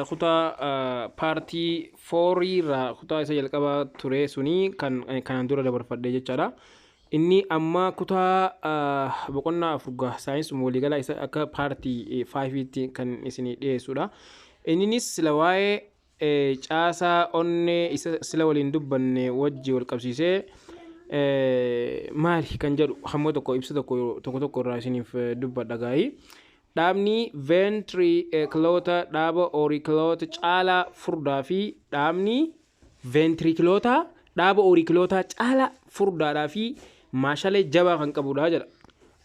kutaa paartii 4 irraa kutaa isa jalqabaa ture sunii kanaan dura dabarfadhee jechaadha. Inni amma kutaa boqonnaa afurgaa saayinsii waliigalaa isa akka paartii 5tti kan isinii dhiyeessudha. Innis sila waa'ee caasaa onnee isa sila waliin dubbanne wajji wal qabsiisee maali kan jedhu hamma tokko ibsa tokko irraa isiniif dubbadha gaa'ii. Dhaabni ventrikiloota dhaaba oorikiloota caalaa furdaa fi dhaabni ventrikiloota dhaaba oorikiloota caalaa furdaadhaa fi maashaalee jabaa kan qabudha jedha.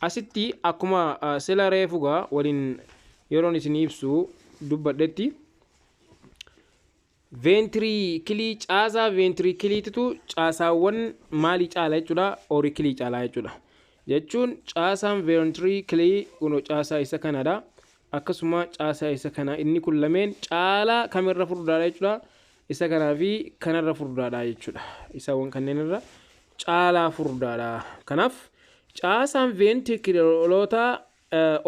Asitti akkuma sila reefugaa waliin yeroon isin ibsu dubbadhetti ventrikilii caasaa ventrikiliititu caasaawwan maalii caalaa jechuudha, oorikilii caalaa jechuudha. Jechuun caasaan ventrikilii kun caasaa isa kanadha. Akkasuma caasaa isa kana inni kun lameen caalaa kamirra furdaadha jechuudha. Isa kanaa fi kanarra furdaadha jechuudha. Isaawwan kanneen irra caalaa furdaadha. Kanaaf caasaan ventrikiloota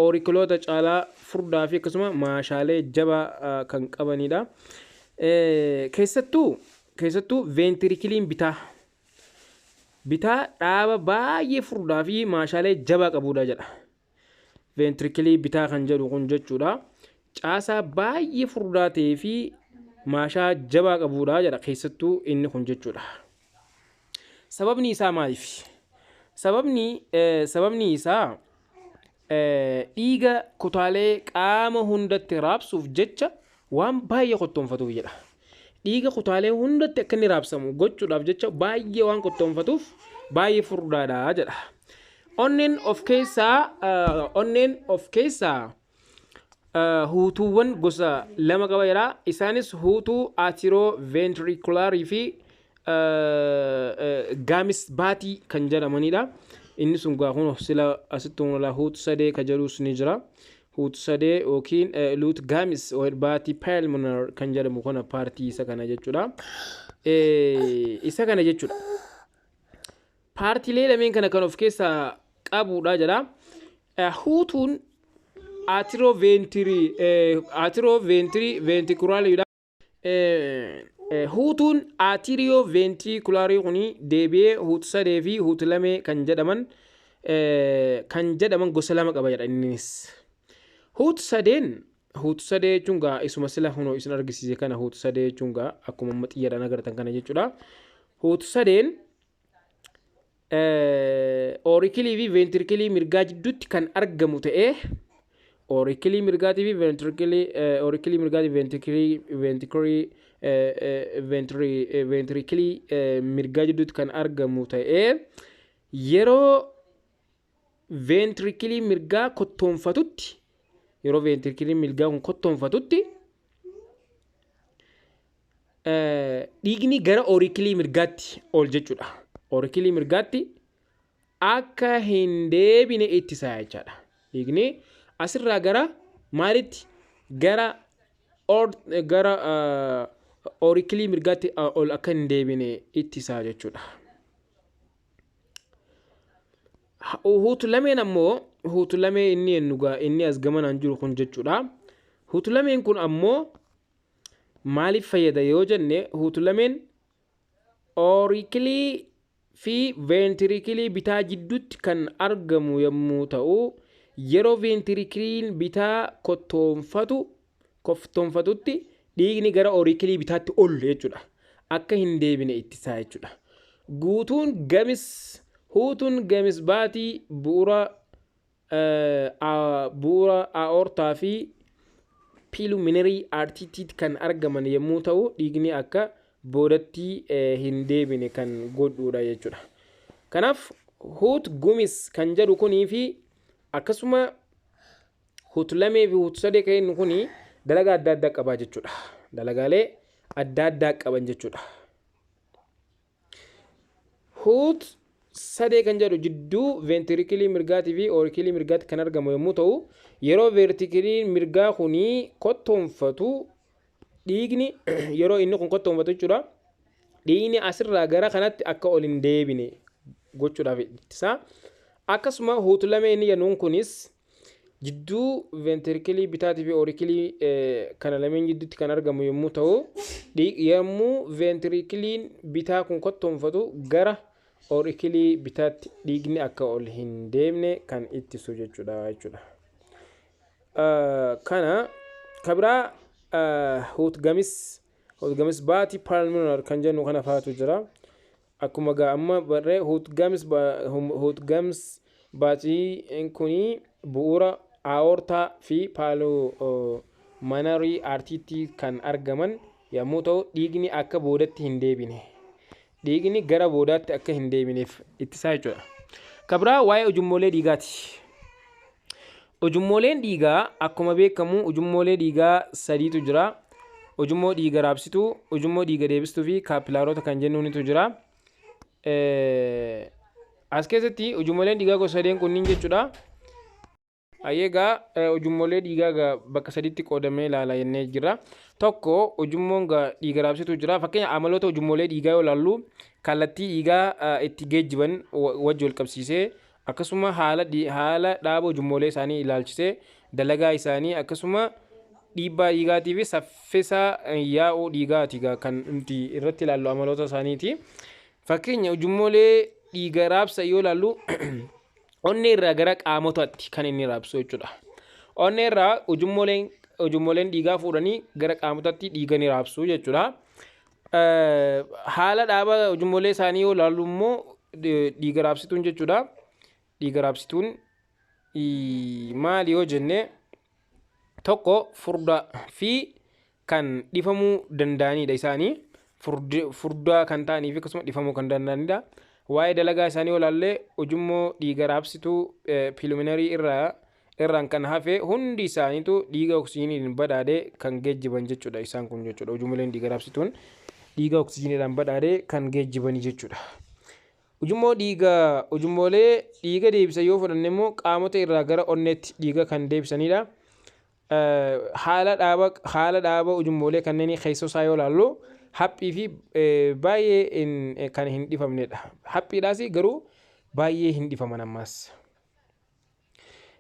oorikiloota caalaa furdaa fi akkasuma maashaalee jabaa kan qabanidha. Keessattuu ventrikiliin bitaa dhaaba baay'ee furdaa fi maashaalee jabaa qabudha jedha. Ventrikilii bitaa kan jedhu kun jechuudha. Caasaa baay'ee furdaa ta'ee fi maashaa jabaa qabudha jedha keessattuu inni kun jechuudha. Sababni isaa maaliif? Sababni isaa dhiiga kutaalee qaama hundatti raabsuuf jecha waan baay'ee kottoonfatuuf jedha. Dhiiga kutaalee hundatti akka inni raabsamu gochuudhaaf jecha baay'ee waan kottoonfatuuf baay'ee furdaadha jedha. Onneen of keessaa huutuuwwan gosa lama qaba jedha. Isaanis huutuu atiirooventrikulaarii fi gaamisbaatii kan jedhamanidha. Inni sun kun sila asitti huutu sadee kan jedhus ni jira. Huutu sadee yookiin luut gaamis baatii paalmonar kan jedhamu kana paartii isa kana jechuudha. Isa kana jechuudha. Paartiilee lameen kana kan of keessaa qabudha jedha. Huutuun atiirooventrikulaariidha. Huutuun atiirooventrikulaarii kuni deebi'ee huutu sadee fi huutu lamee kan jedhaman gosa lama qaba jedha innis. Huutu sadee jechuun isuma sila hunoo isin argisiise kana huutu sadee jechuun akkuma amma xiyyaadhaan agartan kana jechuudha. Huutu sadeen oorikilii fi ventrikilii mirgaa jidduutti kan argamu ta'ee oorikilii mirgaatii fi ventrikilii mirgaa jidduutti kan argamu ta'ee yeroo ventrikilii mirgaa kottoonfatutti dhiigni gara oorikilii mirgaatti ol jechuudha. Oorikilii mirgaatti akka hin deebine ittisa jechaadha. Dhiigni asirraa gara maalitti gara oorikilii mirgaatti ol akka hin deebine ittisa jechuudha. Huutu lameen ammoo huutu lamee inni as gamanaan jiru kun jechuudha. Huutu lameen kun ammoo maaliif fayyada yoo jenne huutu lameen oorikilii fi ventrikilii bitaa jidduutti kan argamu yommuu ta'u yeroo ventrikiliin bitaa kottoonfatutti dhiigni gara oorikilii bitaatti ol jechuudha. Akka hin deebine ittisa jechuudha. Huutuun gaamisbaatii bu'uura aortaa fi piluminarii artiitiitti kan argaman yommuu ta'u dhiigni akka boodatti hin deebine kan godhuudha jechuudha. Kanaaf huutu gumis kan jedhu kunii fi akkasuma huutu lamee fi huutu sadee kan inni kunii dalagaa adda addaa qabaa jechuudha. Dalagaalee adda addaa qaban jechuudha. Huutu sadee kan jedhu jidduu ventrikilii mirgaatii fi oorikilii mirgaatti kan argamu yommuu ta'u yeroo ventrikilii mirgaa kunii kottoonfatu dhiigni yeroo inni kun kottoonfatu jechuudha. Dhiigni asirraa gara kanatti akka ol hin deebine gochuudhaaf ittisa. Akkasuma huutu lamee inni jennuun kunis jidduu ventricle bitaatii fi auricule kana lameen jidduutti kan argamu yommuu ta'u yommuu ventricle bitaa kun kottoonfatu gara auricule bitaatti dhiigni akka ol hin deemne kan ittisu jechuudha. Kana kabira hootgamis baatii pulmonar kan jennu kana faatu jira. Akkuma amma barree hootgamis baatii kuni bu'uura aortaa fi pulmonary artery kan argaman yommuu ta'u dhiigni akka boodatti hin deebine. Dhiigni gara boodaatti akka hin deebineef ittisaa jechuudha. Kabira waa'ee ujummoolee dhiigaati. Ujummooleen dhiigaa akkuma beekamu ujummoolee dhiigaa sadiitu jira. Ujummoo dhiiga raabsituu, ujummoo dhiiga deebistuu fi kaapilaarota kan jennuunitu jira. As keessatti ujummooleen dhiigaa gosa sadeen kunniin jechuudha. Egaa ujummoolee dhiigaa bakka sadiitti qoodamee ilaala jennee jira. Tokko ujummoon dhiiga raabsituu jira. Fakkeenya amaloota ujummoolee dhiigaa yoo ilaallu kallattii dhiigaa itti geejjiban wajji wal qabsiisee akkasuma haala dhaaba ujummoolee isaanii ilaalchisee dalagaa isaanii akkasuma dhiibbaa dhiigaatii fi saffisa yaa'uu dhiigaati kan nuti irratti ilaallu amaloota isaaniiti. Fakkeenya ujummoolee dhiiga raabsa yoo ilaallu onnee irraa gara qaamotaatti kan inni raabsu jechuudha. Onnee irraa ujummooleen dhiigaa fuudhanii gara qaamotaatti dhiiga ni raabsu jechuudha. Haala dhaaba ujummoolee isaanii yoo ilaallu immoo dhiiga raabsituun jechuudha. Dhiiga raabsituun maali yoo jenne tokko furdaa fi kan dhifamuu danda'anidha isaanii. Furdaa kan ta'anii fi akkasuma dhifamuu kan danda'anidha. Waa'ee dalagaa isaanii yoo ilaalle ujummoo dhiiga raabsituu pulmonary irraan kan hafe hundi isaaniitu dhiiga oksijiiniin badhaadhee kan geejjiban jechuudha. Isaan kun jechuudha. Ujummooleen dhiiga raabsituun dhiiga oksijiiniidhaan badhaadhee kan geejjibanii jechuudha. Ujummoolee dhiiga deebisan yoo fudhanne immoo qaamota irraa gara onneetti dhiiga kan deebisanidha. Haala dhaaba ujummoolee kanneen keessoo isaa yoo ilaallu haphii fi baay'ee kan hin dhifamnedha. Haphiidhaas garuu baay'ee hin dhifaman ammas.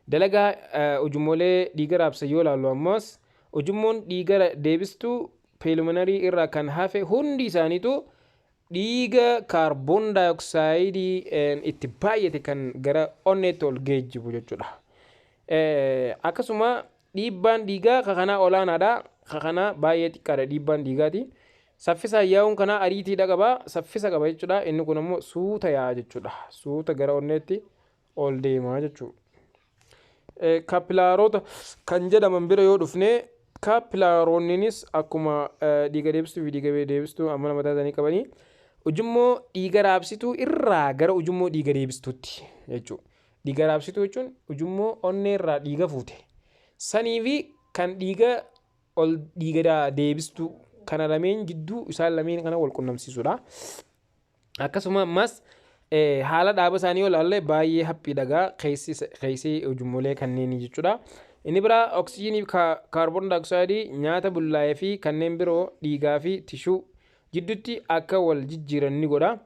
Dalagaa ujummoolee dhiiga raabsan yoo ilaallu ammas ujummoon dhiiga deebistuu pulmonary irraa kan hafe hundi isaaniitu dhiiga kaarboon daayoksayidii itti baay'ate kan gara onneetti ol geejjibu jechuudha. Akkasuma dhiibbaan dhiigaa kanaa olaanaadha. Kanaa baay'ee xiqqaadha dhiibbaan dhiigaati. Saffisa yaa'uun kanaa ariitiidha qaba. Saffisa qaba jechuudha. Inni kun immoo suuta yaa'a jechuudha. Suuta gara onneetti ol deemaa jechuudha. Kaapilaarota kan jedhaman bira yoo dhufne kaapilaaroniinis akkuma dhiiga deebistuu fi dhiiga deebistuu amma mataa isaanii qabanii ujummoo dhiiga raabsituu irraa gara ujummoo dhiiga deebistuutti jechuudha. Dhiiga raabsituu jechuun ujummoo onnee irraa dhiiga fuute. Sanii fi kan dhiiga deebistuu kana lameen jidduu isaan lameen kana wal qunnamsiisudha. Akkasuma ammas haala dhaaba isaanii yoo ilaalle baay'ee haphiidha keessi ujummoolee kanneen jechuudha. Inni biraa oksijiinii fi kaarboon daayoksayidii nyaata bullaa'ee fi kanneen biroo dhiigaa fi tishuu jidduutti akka wal jijjiiran ni godha.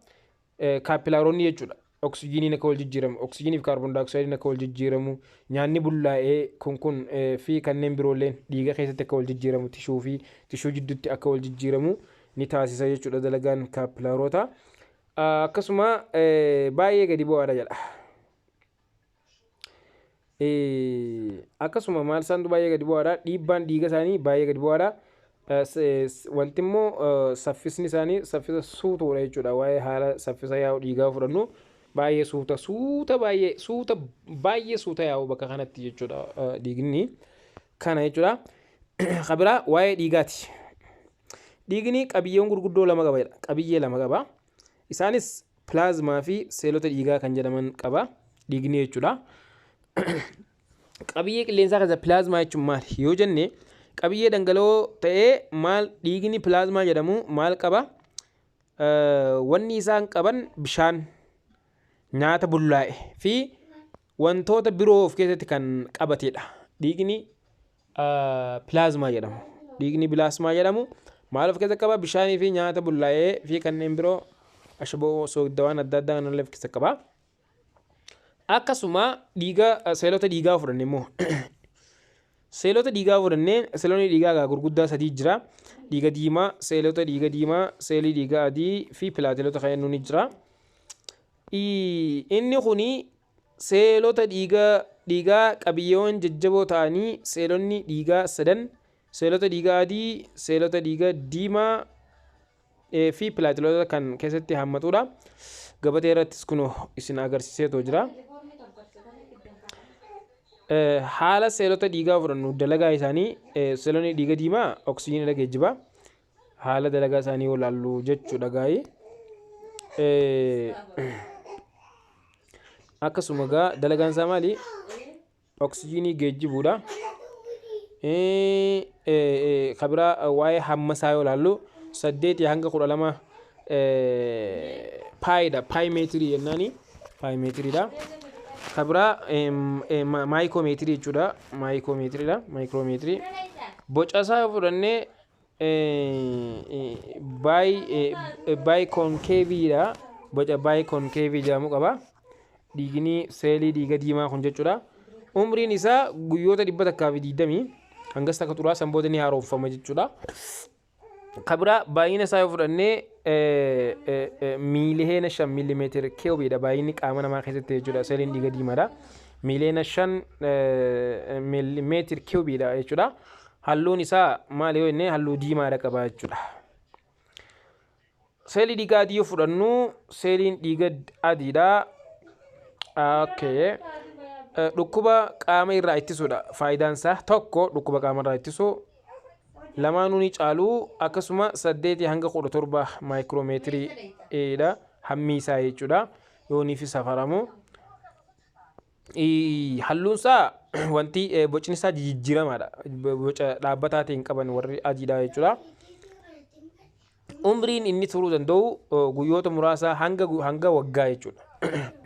Kaapilaaronni jechuudha. Oksijiiniin akka wal jijjiiramu, oksijiinii fi kaarboon daayoksaydiin akka wal jijjiiramu, nyaanni bullaa'ee kun fi kanneen biroolleen dhiiga keessatti akka wal jijjiiramu, tishuu fi tishuu jidduutti akka wal jijjiiramu ni taasisa jechuudha dalagaan kaapilaarota. Akkasuma baay'ee gadi bu'aadha jedha. Akkasuma maal isaantu baay'ee gadi bu'aadha. Dhiibbaan dhiiga isaanii baay'ee gadi bu'aadha. Wanti immoo saffisni isaanii saffisa suutuudha jechuudha. Waa'ee haala saffisa yaa'u dhiigaa fudhannu baay'ee suuta yaa'u bakka kanatti jechuudha dhiigni kana jechuudha. Kabiraa waa'ee dhiigaati. Dhiigni qabiyyeewwan gurguddoo lama qaba jedha. Qabiyyee lama qaba. Isaanis pilaazmaa fi seelota dhiigaa kan jedhaman qaba dhiigni jechuudha. Qabiyyee qilleensaa keessa pilaazmaa jechuun maali yoo jenne qabiyyee dhangala'oo ta'ee maal dhiigni pilaazmaa jedhamu maal qaba? Wanni isaan qaban bishaan, nyaata bullaa'e fi wantoota biroo of keessatti kan qabatedha. Dhiigni pilaazmaa jedhamu. Dhiigni pilaazmaa jedhamu maal of keessatti qaba? Bishaanii fi nyaata bullaa'ee fi kanneen biroo ashboo soogdawaan adda addaa kan of keessatti qaba. akkasuma seelota dhiigaa fudhanne immoo seelota dhiigaa fudhannee seelonni dhiigaa gurguddaa sadii jira. Dhiiga diimaa, seelota dhiiga diimaa, seelii dhiiga adii fi pilaatelota kan jennu ni jira. Inni kuni seelota dhiigaa qabiyyoon jajjaboo ta'anii seelonni dhiigaa sadan seelota dhiigaa adii, seelota dhiigaa diimaa fi pilaatelota kan keessatti hammatudha. Gabatee irrattis kun isin agarsiiseetoo jira. Haala seelota dhiigaa fudhannu dalagaa isaanii seelonni dhiiga diimaa oksijiinii geejjiba. Haala dalagaa isaanii olaallu jechuudha gaa'ii. Akkasuma gaa dalagaan isaa maali? Oksijiinii geejjibuudha. Kabiraa waa'ee hamma isaa yoo ilaallu 8 hanga 12 paayidha. Paayimeetirii jennaani. Paayimeetiriidha. Kabiraa maayikoomeetirii jechuudha. Maayikoomeetiriidha. Maayikiroomeetirii. Boca isaa yoo fudhannee baayikoonkeeviidha. Boca baayikoonkeevii jedhamu qaba. Dhiigni seelii dhiiga diimaa kun jechuudha. Umriin isaa guyyoota 120 hangas takka turaa sanboota ni haaromfama jechuudha. Kabiraa baay'ina isaa yoo fudhannee miiliheena 5 millimeetira kiiwubiidha. Baay'inni qaama namaa keessatti jechuudha. Seeliin dhiiga diimaadha. Miiliheena 5 millimeetira kiiwubiidha jechuudha. Halluun isaa maali yoo jennee halluu diimaadha qaba jechuudha. Seelii dhiiga adii yoo fudhannu seeliin dhiiga adiidha. Dhukkuba qaama irraa ittisuudha. Faayidaan isaa tokko dhukkuba qaama irraa ittisuu. Lamaanuu ni caalu akkasuma 8 hanga 17 maayikiroomeetiriidha hammi isaa jechuudha. Yooniif safaramu. Halluun isaa wanti bocni isaa jijjiiramaadha. Boca dhaabbataa ta'e hin qaban warri adiidha jechuudha. Umriin inni turuu danda'u guyyoota muraasa hanga waggaa jechuudha.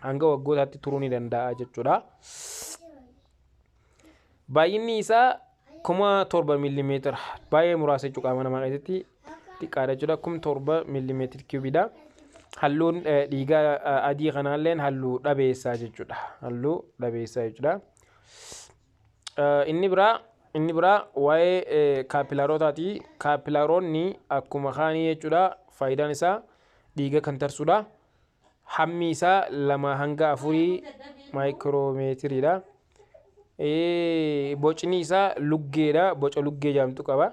Hanga waggootaatti turuu ni danda'a jechuudha. Baay'inni isaa 7 millimeetira baay'ee muraasa jechuudha. Qaama namaa keessatti xiqqaadha jechuudha. 7 millimeetira kiiwubiidha. Halluun dhiiga adii kanaallee halluu dhabeessaa jechuudha. Halluu dhabeessaa jechuudha. Inni biraa waa'ee kaappilaarotaati. Kaappilaaroonni akkuma kaanii jechuudha. Faayidaan isaa dhiiga kan tarsuudha. Hammi isaa 2 hanga 4 maayikiroomeetiriidha. Bocni isaa luggeedha. Boca luggee jedhamtu qaba.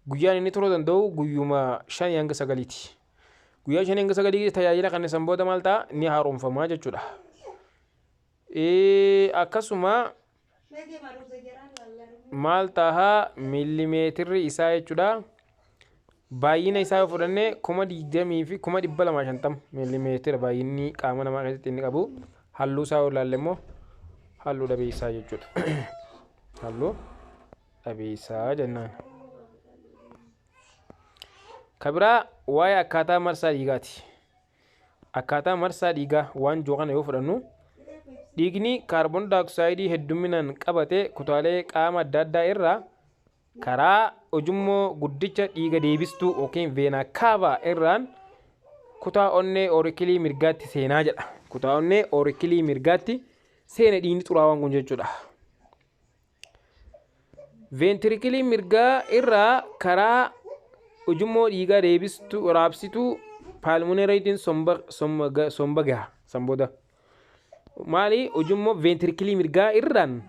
Guyyaan inni turuu danda'u guyyuma 5 hanga 9ti. Guyyaa 5 hanga 9 tajaajila kan isaan booda maal ta'a ni haaromfamaa jechuudha. Akkasuma maal ta'a millimeetirri isaa jechuudha. Baay'ina isaa yoo fudhannee 20 fi 250 millimeetira baay'inni qaama namaa keessatti inni qabu. Halluu isaa yoo ilaalle immoo halluu dhabeessaa jechuudha. Halluu dhabeessaa jennaan. Kabiraa waa'ee akkaataa marsaa dhiigaati. Akkaataa marsaa dhiigaa waan joo kana yoo fudhannu dhiigni kaarboon daayoksayidii hedduminaan qabate kutaalee qaama adda addaa irraa karaa ujummoo guddicha dhiiga deebistuu yookiin veenaa kaavaa irraan kutaa onnee oorikilii mirgaatti seenaa jedha. Kutaa onnee oorikilii mirgaatti seena dhiigni xuraawaan kun jechuudha. Veentirikilii mirgaa irraa karaa ujummoo dhiigaa deebistuu raabsituu paalmoneereetiin somba gaha sanbooda. Maali ujummoo veentirikilii mirgaa irraan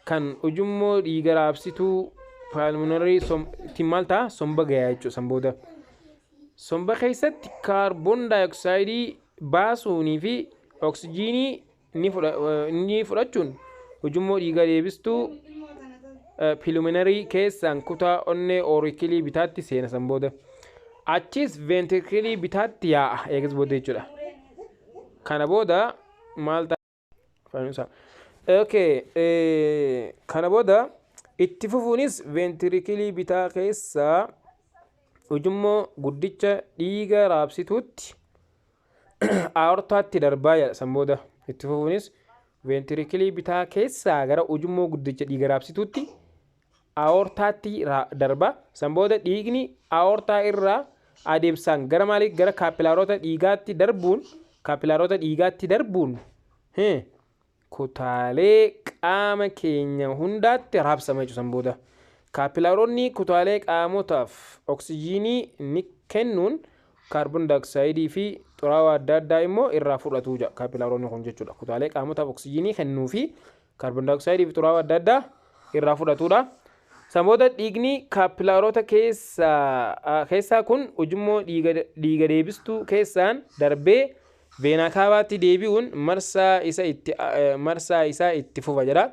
kan ujummoo dhiiga raabsituu paalmoneereetiin maal ta'a somba gaha jechuudha sanbooda. Somba keessatti kaarboon daayoksayidii baasuunii fi oksijiinii ni fudhachuun ujummoo dhiiga deebistuu paalmoneerii keessaan kutaa onnee oorikilii bitaatti seena sanbooda. Achis veentirikilii bitaatti yaa'a eegas booda jechuudha. Kana booda maal ta'a? Kana booda itti fufuunis veentirikilii bitaa keessaa ujummoo guddicha dhiiga raabsituutti aortaatti darbaa jedha sanbooda. Itti fufuunis veentirikilii bitaa keessaa gara ujummoo guddicha dhiiga raabsituutti aortaatti darba. Sanbooda dhiigni aortaa irraa adeemsaan gara maaliif gara kaappilaaroota dhiigaatti darbuun kutaalee qaama keenya hundaatti raabsama jechuudha booda. Kaappilaaroonni kutaalee qaamotaaf oksijiinii ni kennuun kaarboon daayooksaayidii fi xuraawaa adda addaa immoo irraa fudhatu jechuudha. Kaappilaaroonni kun jechuudha kutaalee qaamotaaf oksijiinii kennuu fi kaarboon daayooksaayidii fi xuraawaa adda addaa irraa fudhatudha. Samoota dhiigni kaappilaarota keessaa kun ujummoo dhiiga deebistuu keessaan darbee veenaa kaabaatti deebi'uun marsaa isaa itti fufa jedha.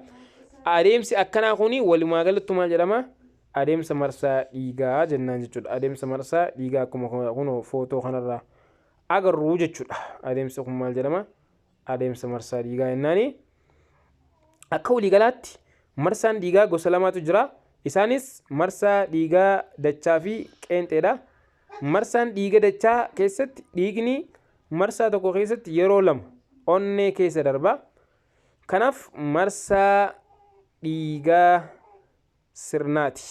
Adeemsi akkanaa kun walumaa galatti maal jedhama? Adeemsa marsaa dhiigaa jennaan jechuudha. Adeemsa marsaa dhiigaa akkuma kun footoo kanarraa agarru jechuudha. Adeemsi kun maal jedhama? Adeemsa marsaa dhiigaa jennaani. Akka waliigalaatti marsaan dhiigaa gosa lamatu jira. Isaanis marsaa dhiigaa dachaa fi qeenxeedha. Marsaan dhiiga dachaa keessatti dhiigni marsaa tokko keessatti yeroo lama onnee keessa darba. Kanaaf marsaa dhiigaa sirnaati.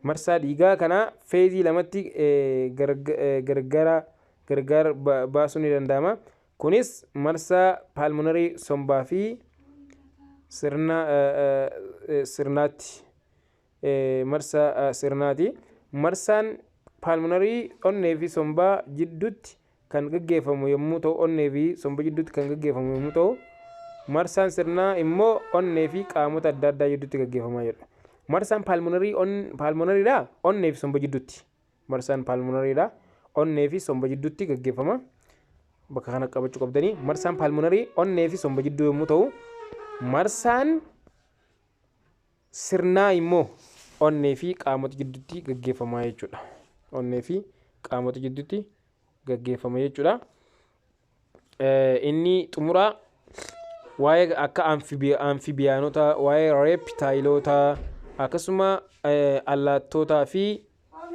Marsaa dhiigaa kana feezii lamatti gargar baasuun ni danda'ama. Kunis marsaa paalmonarii sombaa fi sirnaati. Marsaa sirnaati. Marsaan paalmonarii onnee fi sombaa jidduutti kan gaggeeffamu yommuu ta'u, onnee fi somba jidduutti kan gaggeeffamu yommuu ta'u, marsaan sirnaa immoo onnee fi qaamota adda addaa jidduutti gaggeeffamaa jedha. Marsaan paalmonariidha onnee fi somba jidduutti. Marsaan paalmonariidha onnee fi somba jidduutti gaggeeffama. Bakka kana qabachuu qabdanii. Marsaan paalmonarii onnee fi somba jidduu yommuu ta'u, marsaan sirnaa immoo onnee fi qaamota jidduutti gaggeeffamaa jechuudha. Onnee fi qaamota jidduutti gaggeeffama jechuudha. Inni xumuraa waa'ee akka amfibiyaanota, waa'ee reeptaayiloota akkasuma allaattootaa fi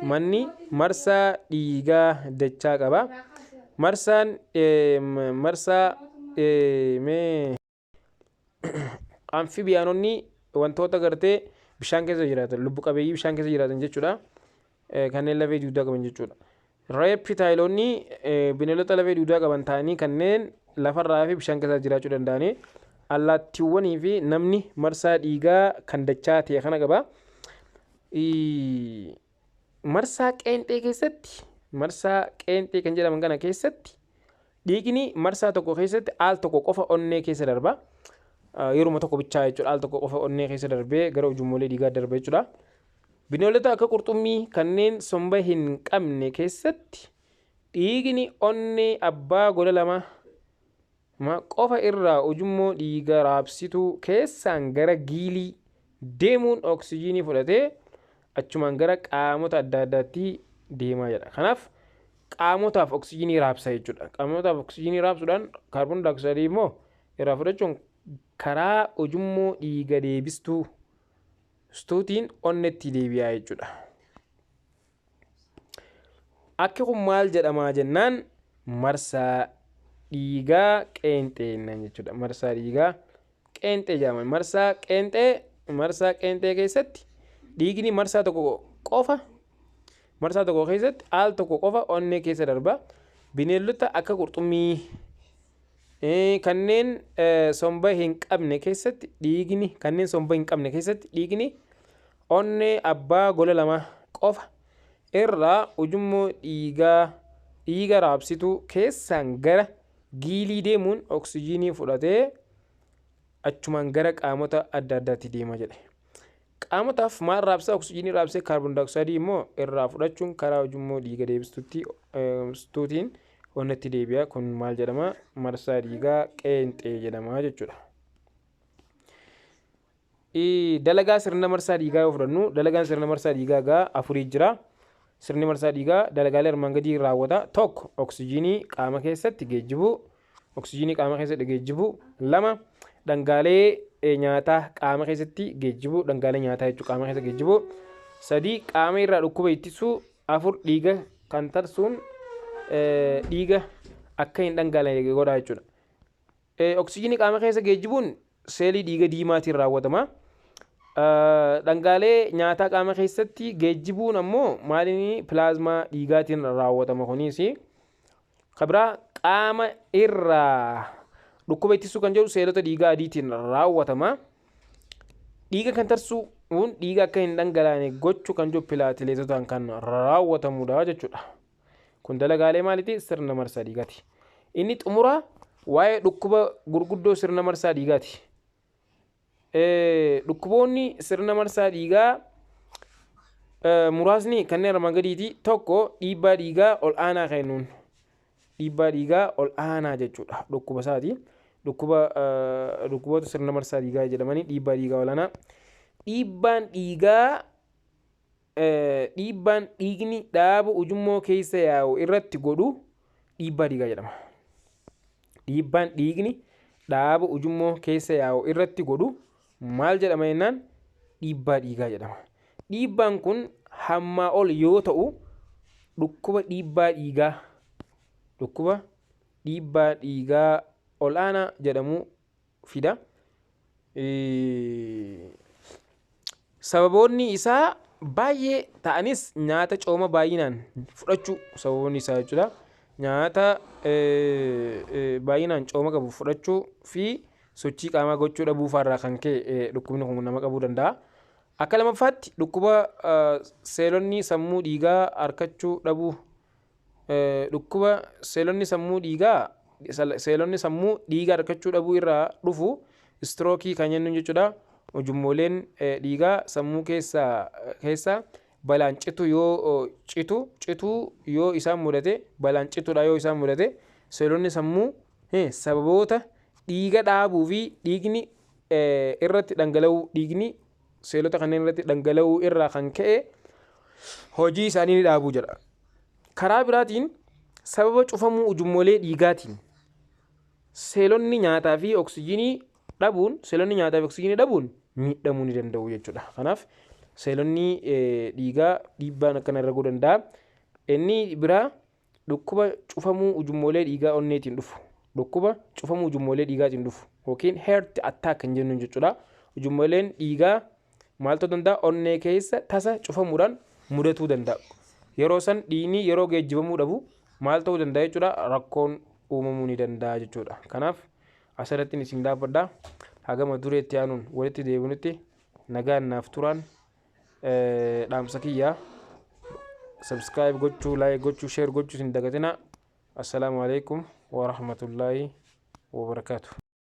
manni marsaa dhiigaa dachaa qaba. Marsaan amfibiyaanonni wantoota gartee bishaan keessa jiraatan, lubbu qabeeyyii bishaan keessa jiraatan jechuudha. Kanneen lafee dugdaa qaban jechuudha. Reeptaayiloonni bineeldota lafee dugdaa qaban ta'anii kanneen lafarraa fi bishaan keessa jiraachuu danda'anii. Allaattiiwwanii fi namni marsaa dhiigaa kan dachaa ta'e kana qaba. Marsaa qeenxee keessatti, marsaa qeenxee kan jedhaman kana keessatti dhiigni marsaa tokko keessatti al tokko qofa onnee keessa darba. Yeruma tokko bichaa jechuudha. Al tokko qofa onnee keessa darbee gara ujummoolee dhiigaa darba jechuudha. Bineeldota akka qurxummii kanneen somba hin qabne keessatti dhiigni onnee abbaa gola lama qofa irraa ujummoo dhiiga raabsituu keessaan gara giilii deemuun oksijiinii fudhatee achumaan gara qaamota adda addaatti deemaa jedha. Kanaaf qaamotaaf oksijiinii raabsa jechuudha. Qaamotaaf oksijiinii raabsuudhaan kaarboon daayooksaayidii immoo irraa fudhachuun karaa ujummoo dhiiga deebistuutiin onnetti deebi'aa jechuudha. Akki kun maal jedhamaa jennaan marsaa dhiigaa qeenxee jechuudha. Marsaa dhiigaa qeenxee jedhama. Marsaa qeenxee keessatti dhiigni marsaa tokko keessatti al tokko qofa onnee keessa darba. Bineeldota akka qurxummii kanneen somba hin qabne keessatti dhiigni onnee abbaa gola lama qofa irraa ujummoo dhiiga raabsituu keessaan gara giilii deemuun oksijiinii fudhatee achumaan gara qaamota adda addaatti deema jedhe. Qaamotaaf maal raabsaa? Oksijiinii raabsee kaarboon daayooksaayidii immoo irraa fudhachuun karaa ujummoo dhiiga deebistuutiin onnetti deebi'a. Kun maal jedhama? Marsaa dhiigaa qeenxee jedhama jechuudha. Dalagaa sirna marsaa dhiigaa yoo fudhannu, dalagaan sirna marsaa dhiigaa afurii jira. Sirni marsaa dhiigaa dalagaalee armaan gadii raawwata. Tokko oksijiinii qaama keessatti geejjibuu. Lama dhangaalee nyaataa qaama keessatti geejjibuu. Dhangaalee nyaataa jechuun qaama keessa geejjibuu. Sadii qaama irraa dhukkuba ittisuu. Afur dhiiga kan tarsuun dhiiga akka hin dhangaalee godhaa jechuudha. Oksijiinii qaama keessa geejjibuun seelii dhiiga diimaatiin raawwatama. Dhangaalee nyaataa qaama keessatti geejjibuun ammoo maaliin pilaazmaa dhiigaatiin raawwatama. Kunis kabiraa qaama irraa dhukkuba ittisuu kan jedhu seelota dhiigaa adiitiin raawwatama. Dhiiga kan tarsuun dhiiga akka hin dhangalaane gochuu kan jiru pilaatileetotaan kan raawwatamudha jechuudha. Kun dalagaalee maaliiti? Sirna marsaa dhiigaati. Inni xumuraa waa'ee dhukkuba gurguddoo sirna marsaa dhiigaati. Dhukkuboonni sirna marsaa dhiigaa muraasni kanneen armaan gadiiti. Tokko dhiibbaa dhiigaa ol aanaa kennuun. Dhiibbaa dhiigaa ol aanaa jechuudha. Dhukkuba isaati. Dhukkuboota sirna marsaa dhiigaa jedhamanii dhiibbaa dhiigaa ol aanaa. Dhiibbaan dhiigni dhaabu ujummoo keessa yaa'u irratti godhu dhiibbaa dhiigaa jedhama. Dhiibbaan dhiigni dhaabu ujummoo keessa yaa'u irratti godhu maal jedhama jennaan? Dhiibbaa dhiigaa jedhama. Dhiibbaan kun hammaa ol yoo ta'u dhukkuba dhiibbaa dhiigaa ol aanaa jedhamu fida. Sababoonni isaa baay'ee ta'anis nyaata cooma baay'inaan fudhachuu sababoonni isaa jechuudha. Nyaata baay'inaan cooma qabu fudhachuu fi sochii qaamaa gochuu dhabuu irraa kan ka'e dhukkubni kun nama qabuu danda'a. Akka lamaffaatti dhukkuba seelonni sammuu dhiigaa harkachuu dhabuu. Dhukkuba seelonni sammuu dhiigaa harkachuu dhabuu irraa dhufu istrookii kan jennu jechuudha. Ujummooleen dhiigaa sammuu keessa balaan citu yoo isaan mudate balaan cituudha yoo isaan mudate seelonni sammuu sababoota dhiiga dhaabuu fi dhiigni irratti dhangala'uu dhiigni seelota kanneen irratti dhangala'uu irraa kan ka'e hojii isaanii ni dhaabuu jedha. Karaa biraatiin sababa cufamuu ujummoolee dhiigaatiin seelonni nyaataa fi oksijiinii dhabuun miidhamuu ni danda'u jechuudha. Kanaaf seelonni dhiigaa dhiibbaan akkana irra ga'uu danda'a. Inni biraa dhukkuba cufamuu ujummoolee dhiigaa onneetiin dhufu. Dhukkuba cufamuu ujummoolee dhiigaatiin dhufu yookiin heart attack kan jennu jechuudha. Ujummooleen dhiigaa maal ta'uu danda'a? Onnee keessa tasa cufamuudhaan mudatuu danda'a. Yeroo san dhiigni yeroo geejjibamuu dhabu maal ta'uu danda'a jechuudha? Rakkoon uumamuu ni danda'a jechuudha. Kanaaf asirratti isin gaafadha. Hagama dureetti aanuun walitti deebinutti nagaan naaf turaan dhaamsa kiyyaa subscribe gochuu, like gochuu, share gochuu hin dagatina. Assalaamu alaikum wa rahmatullahi wa barakatuh.